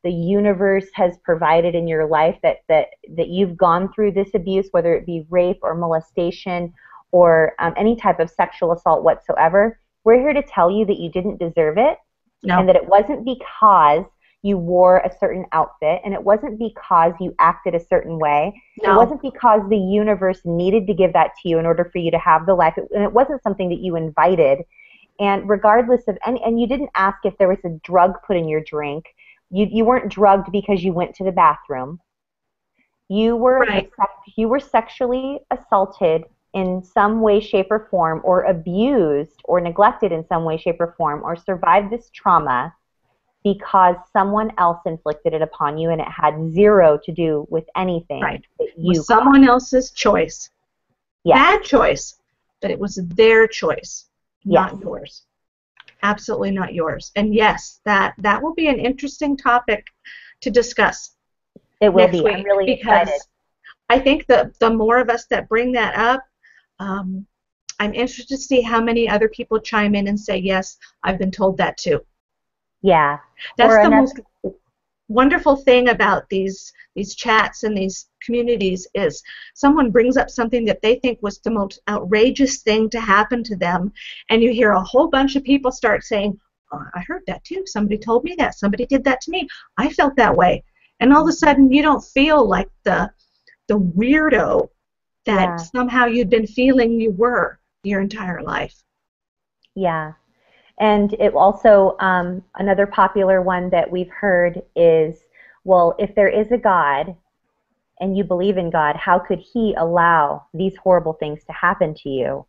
the universe has provided in your life, that you've gone through this abuse, whether it be rape or molestation or any type of sexual assault whatsoever, we're here to tell you that you didn't deserve it, and that it wasn't because you wore a certain outfit, and it wasn't because you acted a certain way. It wasn't because the universe needed to give that to you in order for you to have the life, and it wasn't something that you invited. And regardless of and you didn't ask if there was a drug put in your drink. You weren't drugged because you went to the bathroom. You were you were sexually assaulted in some way, shape, or form, or abused or neglected in some way, shape, or form, or survived this trauma because someone else inflicted it upon you, and it had zero to do with anything that you caused. Someone else's choice. Yes. Bad choice, but it was their choice, not yours. Absolutely not yours. And yes, that will be an interesting topic to discuss. It will be. I'm really excited. I think the more of us that bring that up, I'm interested to see how many other people chime in and say, yes, I've been told that too. Yeah. That's the most wonderful thing about these chats and these communities is someone brings up something that they think was the most outrageous thing to happen to them, and you hear a whole bunch of people start saying, oh, I heard that too. Somebody told me that. Somebody did that to me. I felt that way. And all of a sudden you don't feel like the weirdo that somehow you'd been feeling you were your entire life. Yeah. And it also, another popular one that we've heard is, well, if there is a God and you believe in God, how could he allow these horrible things to happen to you?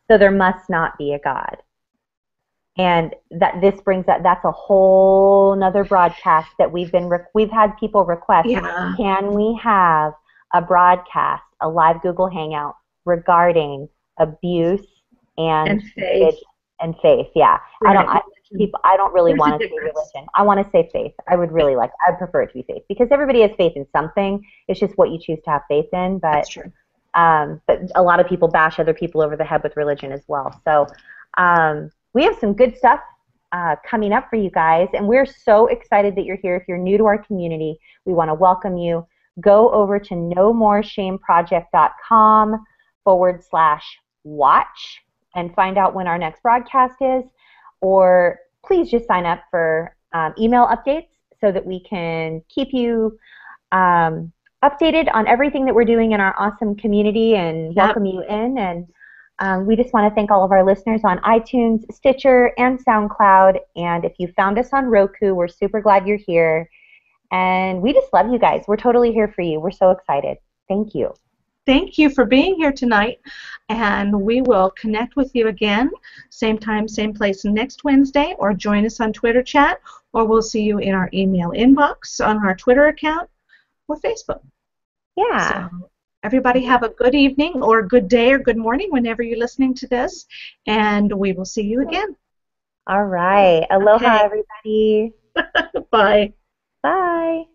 So there must not be a God. And that's a whole nother broadcast that we've had people request. Yeah. Can we have a broadcast, a live Google Hangout regarding abuse and faith? And faith, yeah. Right. I don't really want to say religion. I want to say faith. I'd prefer it to be faith, because everybody has faith in something. It's just what you choose to have faith in. But, that's true. But a lot of people bash other people over the head with religion as well. So we have some good stuff coming up for you guys, and we're so excited that you're here. If you're new to our community, we want to welcome you. Go over to nomoreshameproject.com/watch and find out when our next broadcast is, or please just sign up for email updates so that we can keep you updated on everything that we're doing in our awesome community and welcome you in. And we just want to thank all of our listeners on iTunes, Stitcher, and SoundCloud. And if you found us on Roku, we're super glad you're here. And we just love you guys. We're totally here for you. We're so excited. Thank you. Thank you for being here tonight, and we will connect with you again, same time, same place next Wednesday, or join us on Twitter chat, or we'll see you in our email inbox on our Twitter account or Facebook. Yeah. So everybody have a good evening or good day or good morning whenever you're listening to this, and we will see you again. All right. Aloha, everybody. Bye. Bye.